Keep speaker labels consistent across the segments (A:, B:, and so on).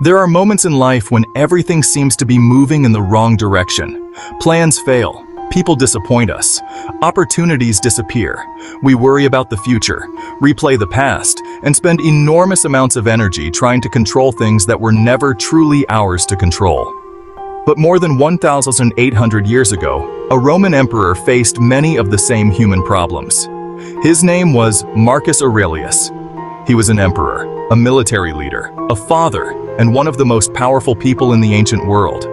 A: There are moments in life when everything seems to be moving in the wrong direction. Plans fail, people disappoint us, opportunities disappear. We worry about the future, replay the past, and spend enormous amounts of energy trying to control things that were never truly ours to control. But more than 1,800 years ago, a Roman emperor faced many of the same human problems. His name was Marcus Aurelius. He was an emperor, a military leader, a father, and one of the most powerful people in the ancient world.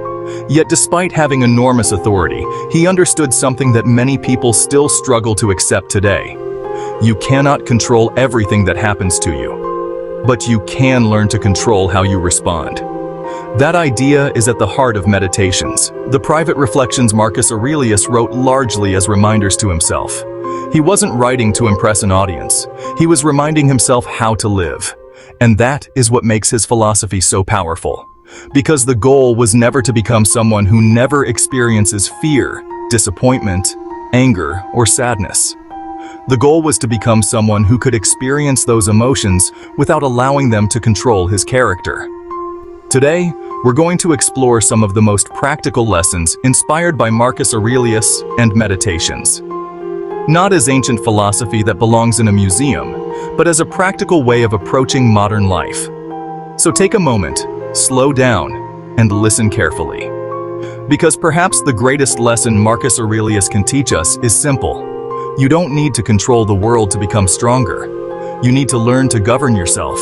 A: Yet despite having enormous authority, he understood something that many people still struggle to accept today. You cannot control everything that happens to you, but you can learn to control how you respond. That idea is at the heart of meditations, the private reflections Marcus Aurelius wrote largely as reminders to himself. He wasn't writing to impress an audience. He was reminding himself how to live. And that is what makes his philosophy so powerful. Because the goal was never to become someone who never experiences fear, disappointment, anger, or sadness. The goal was to become someone who could experience those emotions without allowing them to control his character. Today, we're going to explore some of the most practical lessons inspired by Marcus Aurelius and meditations. Not as ancient philosophy that belongs in a museum, but as a practical way of approaching modern life. So take a moment, slow down, and listen carefully. Because perhaps the greatest lesson Marcus Aurelius can teach us is simple. You don't need to control the world to become stronger. You need to learn to govern yourself.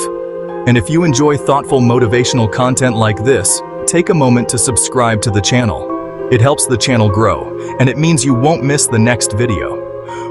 A: And if you enjoy thoughtful motivational content like this, take a moment to subscribe to the channel. It helps the channel grow, and it means you won't miss the next video.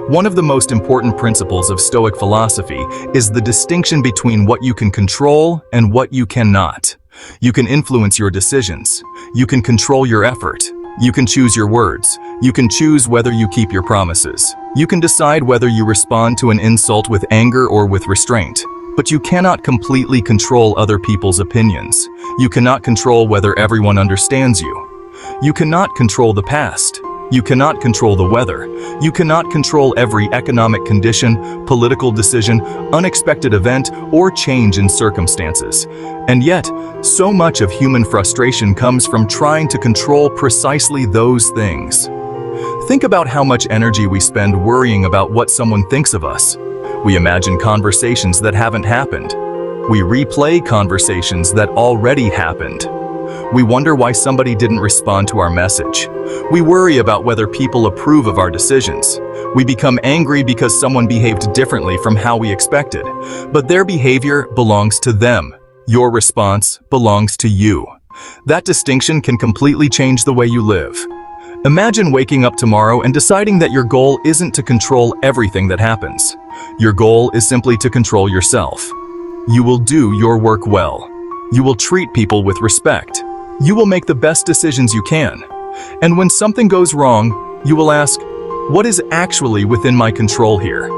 A: One of the most important principles of Stoic philosophy is the distinction between what you can control and what you cannot. You can influence your decisions. You can control your effort. You can choose your words. You can choose whether you keep your promises. You can decide whether you respond to an insult with anger or with restraint. But you cannot completely control other people's opinions. You cannot control whether everyone understands you. You cannot control the past. You cannot control the weather. You cannot control every economic condition, political decision, unexpected event, or change in circumstances. And yet, so much of human frustration comes from trying to control precisely those things. Think about how much energy we spend worrying about what someone thinks of us. We imagine conversations that haven't happened. We replay conversations that already happened. We wonder why somebody didn't respond to our message. We worry about whether people approve of our decisions. We become angry because someone behaved differently from how we expected. But their behavior belongs to them. Your response belongs to you. That distinction can completely change the way you live. Imagine waking up tomorrow and deciding that your goal isn't to control everything that happens. Your goal is simply to control yourself. You will do your work well. You will treat people with respect. You will make the best decisions you can. And when something goes wrong, you will ask, what is actually within my control here?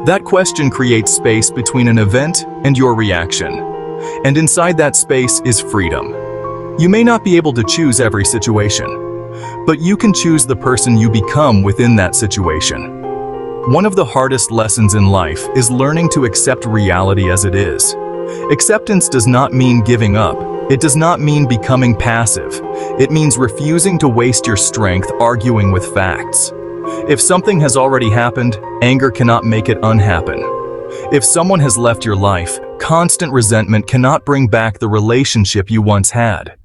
A: That question creates space between an event and your reaction. And inside that space is freedom. You may not be able to choose every situation, but you can choose the person you become within that situation. One of the hardest lessons in life is learning to accept reality as it is. Acceptance does not mean giving up. It does not mean becoming passive. It means refusing to waste your strength arguing with facts. If something has already happened, anger cannot make it unhappen. If someone has left your life, constant resentment cannot bring back the relationship you once had.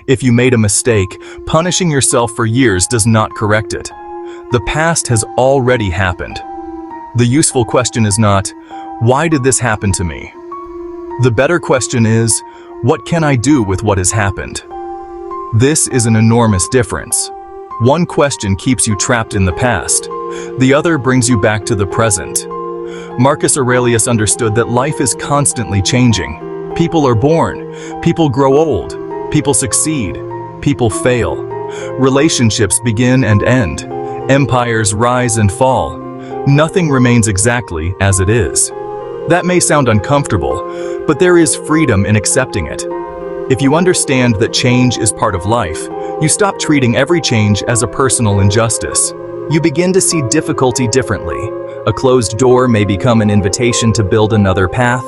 A: If you made a mistake, punishing yourself for years does not correct it. The past has already happened. The useful question is not, why did this happen to me? The better question is, what can I do with what has happened? This is an enormous difference. One question keeps you trapped in the past. The other brings you back to the present. Marcus Aurelius understood that life is constantly changing. People are born. People grow old. People succeed. People fail. Relationships begin and end. Empires rise and fall. Nothing remains exactly as it is. That may sound uncomfortable, but there is freedom in accepting it. If you understand that change is part of life, you stop treating every change as a personal injustice. You begin to see difficulty differently. A closed door may become an invitation to build another path.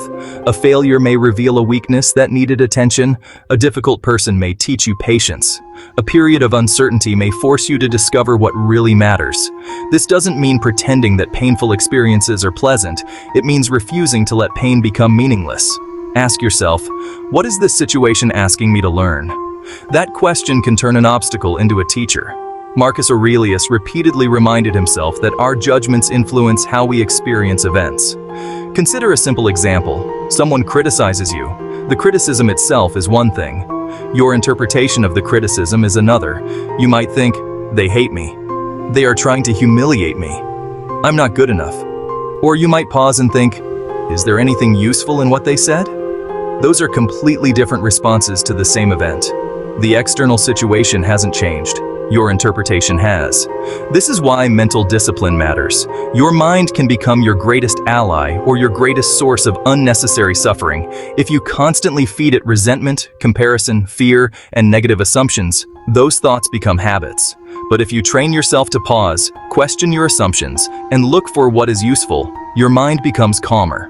A: A failure may reveal a weakness that needed attention. A difficult person may teach you patience. A period of uncertainty may force you to discover what really matters. This doesn't mean pretending that painful experiences are pleasant. It means refusing to let pain become meaningless. Ask yourself, what is this situation asking me to learn? That question can turn an obstacle into a teacher. Marcus Aurelius repeatedly reminded himself that our judgments influence how we experience events. Consider a simple example. Someone criticizes you. The criticism itself is one thing. Your interpretation of the criticism is another. You might think, they hate me. They are trying to humiliate me. I'm not good enough. Or you might pause and think, is there anything useful in what they said? Those are completely different responses to the same event. The external situation hasn't changed. Your interpretation has. This is why mental discipline matters. Your mind can become your greatest ally or your greatest source of unnecessary suffering. If you constantly feed it resentment, comparison, fear, and negative assumptions, those thoughts become habits. But if you train yourself to pause, question your assumptions, and look for what is useful, your mind becomes calmer.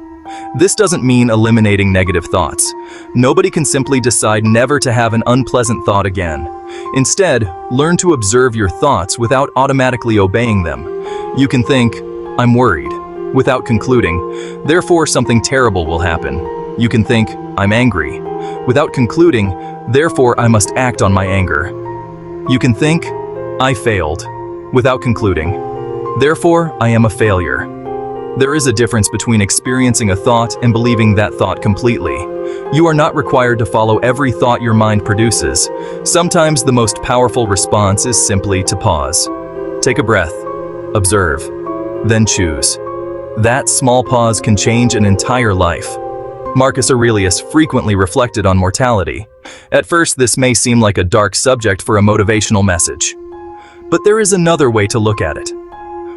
A: This doesn't mean eliminating negative thoughts. Nobody can simply decide never to have an unpleasant thought again. Instead, learn to observe your thoughts without automatically obeying them. You can think, I'm worried, without concluding, therefore something terrible will happen. You can think, I'm angry, without concluding, therefore I must act on my anger. You can think, I failed, without concluding, therefore I am a failure. There is a difference between experiencing a thought and believing that thought completely. You are not required to follow every thought your mind produces. Sometimes the most powerful response is simply to pause. Take a breath, observe, then choose. That small pause can change an entire life. Marcus Aurelius frequently reflected on mortality. At first, this may seem like a dark subject for a motivational message. But there is another way to look at it.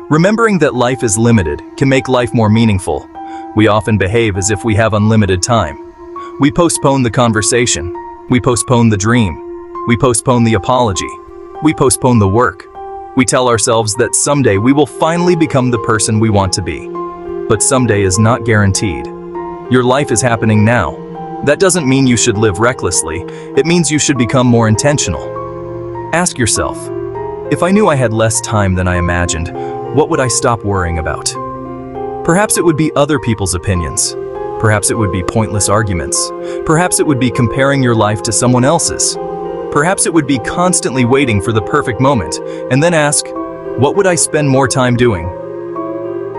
A: Remembering that life is limited can make life more meaningful. We often behave as if we have unlimited time. We postpone the conversation. We postpone the dream. We postpone the apology. We postpone the work. We tell ourselves that someday we will finally become the person we want to be. But someday is not guaranteed. Your life is happening now. That doesn't mean you should live recklessly. It means you should become more intentional. Ask yourself, if I knew I had less time than I imagined, what would I stop worrying about? Perhaps it would be other people's opinions. Perhaps it would be pointless arguments. Perhaps it would be comparing your life to someone else's. Perhaps it would be constantly waiting for the perfect moment, and then ask, what would I spend more time doing?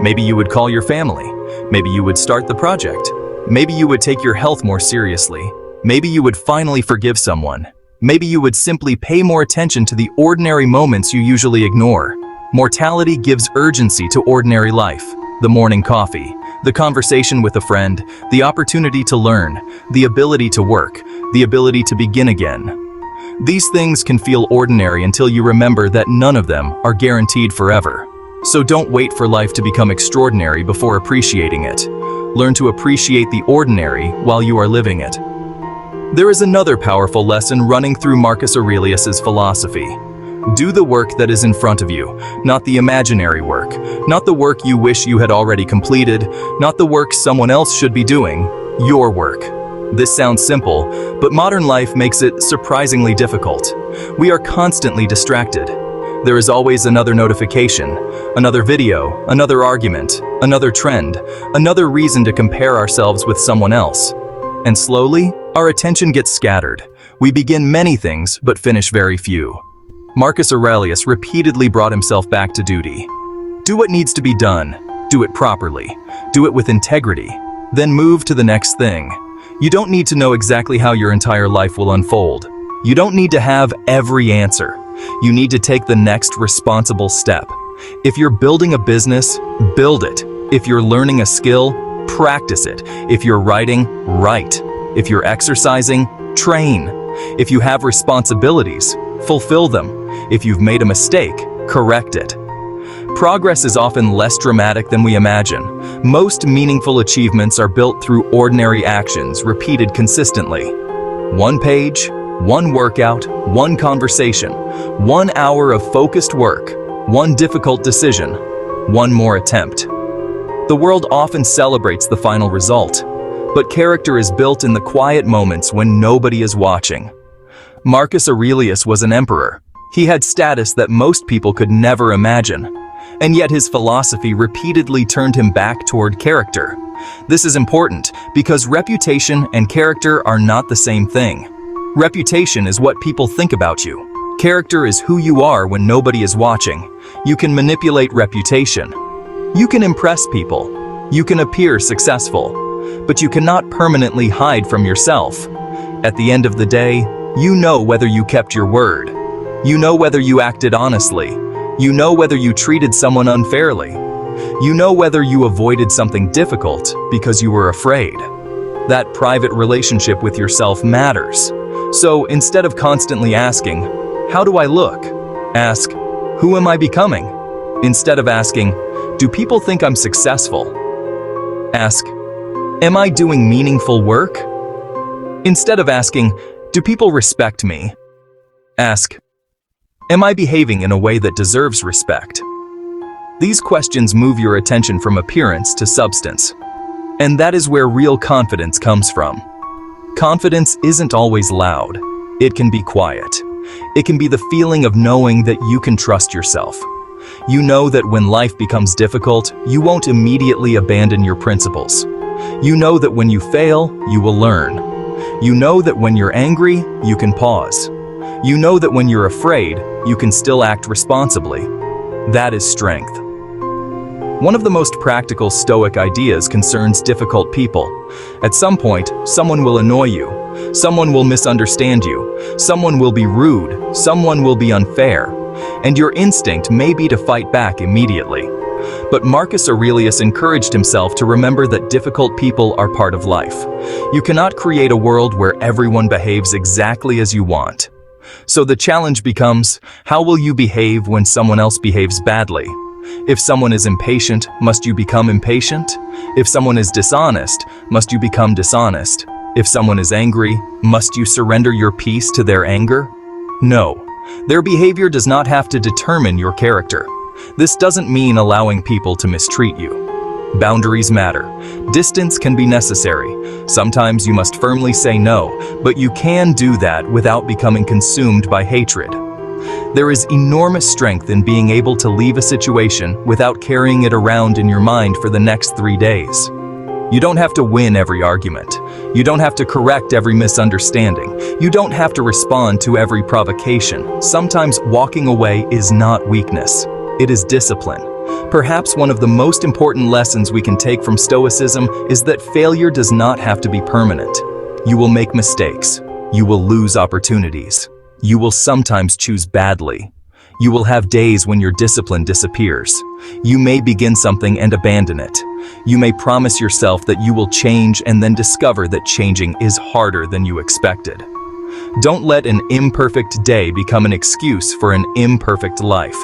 A: Maybe you would call your family. Maybe you would start the project. Maybe you would take your health more seriously. Maybe you would finally forgive someone. Maybe you would simply pay more attention to the ordinary moments you usually ignore. Mortality gives urgency to ordinary life. The morning coffee, the conversation with a friend, the opportunity to learn, the ability to work, the ability to begin again. These things can feel ordinary until you remember that none of them are guaranteed forever. So don't wait for life to become extraordinary before appreciating it. Learn to appreciate the ordinary while you are living it. There is another powerful lesson running through Marcus Aurelius's philosophy. Do the work that is in front of you, not the imaginary work, not the work you wish you had already completed, not the work someone else should be doing, your work. This sounds simple, but modern life makes it surprisingly difficult. We are constantly distracted. There is always another notification, another video, another argument, another trend, another reason to compare ourselves with someone else. And slowly, our attention gets scattered. We begin many things, but finish very few. Marcus Aurelius repeatedly brought himself back to duty. Do what needs to be done. Do it properly. Do it with integrity. Then move to the next thing. You don't need to know exactly how your entire life will unfold. You don't need to have every answer. You need to take the next responsible step. If you're building a business, build it. If you're learning a skill, practice it. If you're writing, write. If you're exercising, train. If you have responsibilities, fulfill them. If you've made a mistake, correct it. Progress is often less dramatic than we imagine. Most meaningful achievements are built through ordinary actions repeated consistently. One page, one workout, one conversation, 1 hour of focused work, one difficult decision, one more attempt. The world often celebrates the final result, but character is built in the quiet moments when nobody is watching. Marcus Aurelius was an emperor. He had status that most people could never imagine, and yet his philosophy repeatedly turned him back toward character. This is important because reputation and character are not the same thing. Reputation is what people think about you. Character is who you are when nobody is watching. You can manipulate reputation. You can impress people. You can appear successful. But you cannot permanently hide from yourself. At the end of the day, you know whether you kept your word. You know whether you acted honestly. You know whether you treated someone unfairly. You know whether you avoided something difficult because you were afraid. That private relationship with yourself matters. So instead of constantly asking, "How do I look?" ask, "Who am I becoming?" Instead of asking, "Do people think I'm successful?" ask, "Am I doing meaningful work?" Instead of asking, "Do people respect me?" ask, "Am I behaving in a way that deserves respect?" These questions move your attention from appearance to substance. And that is where real confidence comes from. Confidence isn't always loud. It can be quiet. It can be the feeling of knowing that you can trust yourself. You know that when life becomes difficult, you won't immediately abandon your principles. You know that when you fail, you will learn. You know that when you're angry, you can pause. You know that when you're afraid, you can still act responsibly. That is strength. One of the most practical Stoic ideas concerns difficult people. At some point, someone will annoy you. Someone will misunderstand you. Someone will be rude. Someone will be unfair. And your instinct may be to fight back immediately. But Marcus Aurelius encouraged himself to remember that difficult people are part of life. You cannot create a world where everyone behaves exactly as you want. So the challenge becomes, how will you behave when someone else behaves badly? If someone is impatient, must you become impatient? If someone is dishonest, must you become dishonest? If someone is angry, must you surrender your peace to their anger? No. Their behavior does not have to determine your character. This doesn't mean allowing people to mistreat you. Boundaries matter. Distance can be necessary. Sometimes you must firmly say no, but you can do that without becoming consumed by hatred. There is enormous strength in being able to leave a situation without carrying it around in your mind for the next 3 days. You don't have to win every argument. You don't have to correct every misunderstanding. You don't have to respond to every provocation. Sometimes walking away is not weakness. It is discipline. Perhaps one of the most important lessons we can take from Stoicism is that failure does not have to be permanent. You will make mistakes. You will lose opportunities. You will sometimes choose badly. You will have days when your discipline disappears. You may begin something and abandon it. You may promise yourself that you will change and then discover that changing is harder than you expected. Don't let an imperfect day become an excuse for an imperfect life.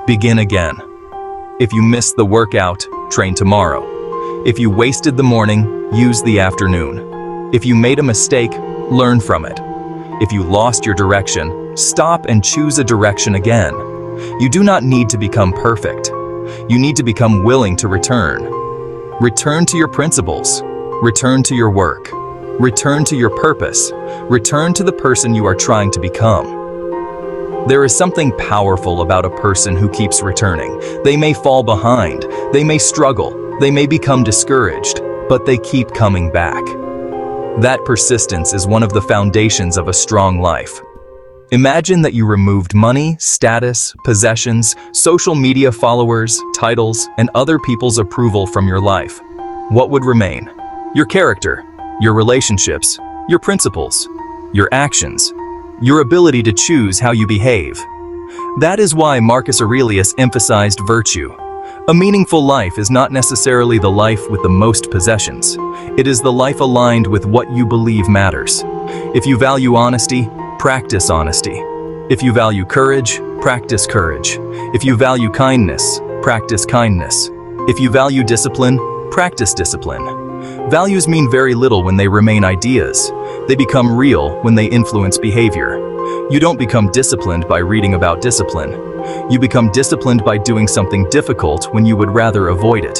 A: Begin again. If you missed the workout, train tomorrow. If you wasted the morning, use the afternoon. If you made a mistake, learn from it. If you lost your direction, stop and choose a direction again. You do not need to become perfect. You need to become willing to return. Return to your principles. Return to your work. Return to your purpose. Return to the person you are trying to become. There is something powerful about a person who keeps returning. They may fall behind. They may struggle. They may become discouraged, but they keep coming back. That persistence is one of the foundations of a strong life. Imagine that you removed money, status, possessions, social media followers, titles, and other people's approval from your life. What would remain? Your character, your relationships, your principles, your actions, your ability to choose how you behave. That is why Marcus Aurelius emphasized virtue. A meaningful life is not necessarily the life with the most possessions. It is the life aligned with what you believe matters. If you value honesty, practice honesty. If you value courage, practice courage. If you value kindness, practice kindness. If you value discipline, practice discipline. Values mean very little when they remain ideas. They become real when they influence behavior. You don't become disciplined by reading about discipline. You become disciplined by doing something difficult when you would rather avoid it.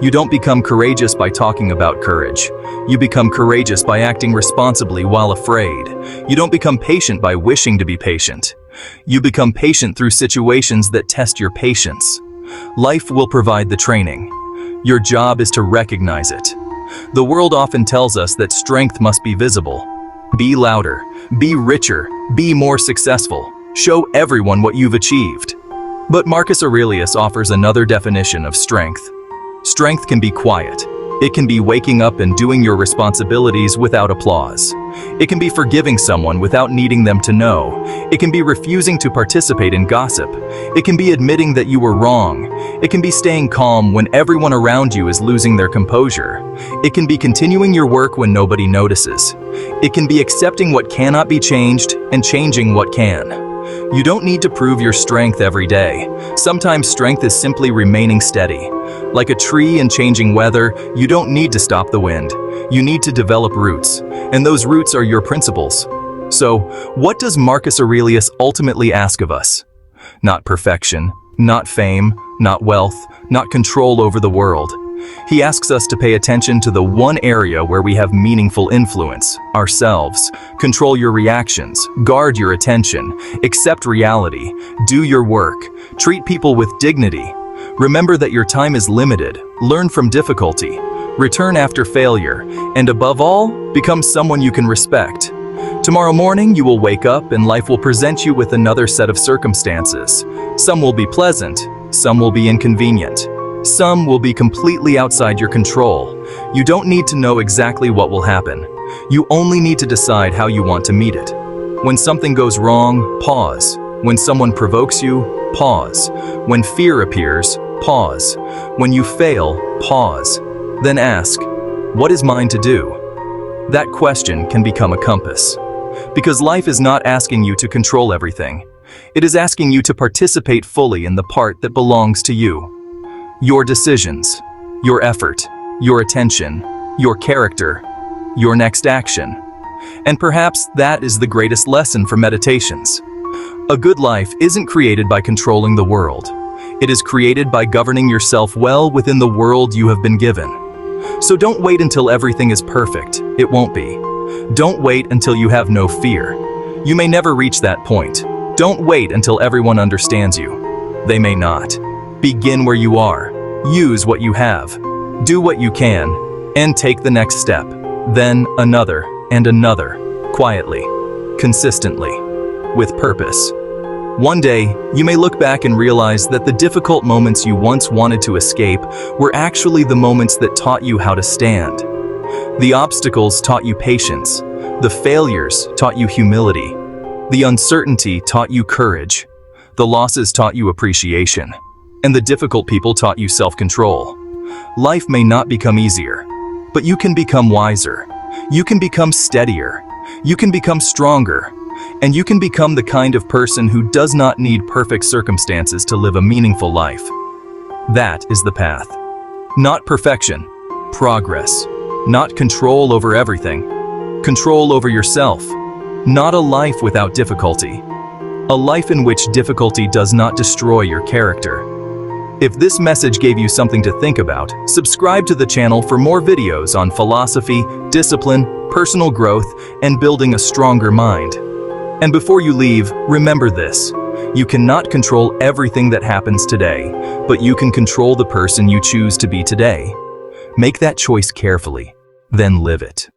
A: You don't become courageous by talking about courage. You become courageous by acting responsibly while afraid. You don't become patient by wishing to be patient. You become patient through situations that test your patience. Life will provide the training. Your job is to recognize it. The world often tells us that strength must be visible. Be louder, be richer, be more successful. Show everyone what you've achieved. But Marcus Aurelius offers another definition of strength. Strength can be quiet. It can be waking up and doing your responsibilities without applause. It can be forgiving someone without needing them to know. It can be refusing to participate in gossip. It can be admitting that you were wrong. It can be staying calm when everyone around you is losing their composure. It can be continuing your work when nobody notices. It can be accepting what cannot be changed and changing what can. You don't need to prove your strength every day. Sometimes strength is simply remaining steady. Like a tree in changing weather, you don't need to stop the wind. You need to develop roots, and those roots are your principles. So, what does Marcus Aurelius ultimately ask of us? Not perfection, not fame, not wealth, not control over the world. He asks us to pay attention to the one area where we have meaningful influence, ourselves. Control your reactions, guard your attention, accept reality, do your work, treat people with dignity. Remember that your time is limited, learn from difficulty, return after failure, and above all, become someone you can respect. Tomorrow morning, you will wake up and life will present you with another set of circumstances. Some will be pleasant, some will be inconvenient. Some will be completely outside your control. You don't need to know exactly what will happen. You only need to decide how you want to meet it. When something goes wrong, pause. When someone provokes you, pause. When fear appears, pause. When you fail, pause. Then ask, what is mine to do? That question can become a compass. Because life is not asking you to control everything. It is asking you to participate fully in the part that belongs to you. Your decisions, your effort, your attention, your character, your next action. And perhaps that is the greatest lesson for meditations. A good life isn't created by controlling the world. It is created by governing yourself well within the world you have been given. So don't wait until everything is perfect. It won't be. Don't wait until you have no fear. You may never reach that point. Don't wait until everyone understands you. They may not. Begin where you are. Use what you have. Do what you can. And take the next step. Then another and another. Quietly. Consistently. With purpose. One day, you may look back and realize that the difficult moments you once wanted to escape were actually the moments that taught you how to stand. The obstacles taught you patience. The failures taught you humility. The uncertainty taught you courage. The losses taught you appreciation. And the difficult people taught you self-control. Life may not become easier, but you can become wiser. You can become steadier. You can become stronger. And you can become the kind of person who does not need perfect circumstances to live a meaningful life. That is the path. Not perfection, progress. Not control over everything. Control over yourself. Not a life without difficulty. A life in which difficulty does not destroy your character. If this message gave you something to think about, subscribe to the channel for more videos on philosophy, discipline, personal growth, and building a stronger mind. And before you leave, remember this. You cannot control everything that happens today, but you can control the person you choose to be today. Make that choice carefully, then live it.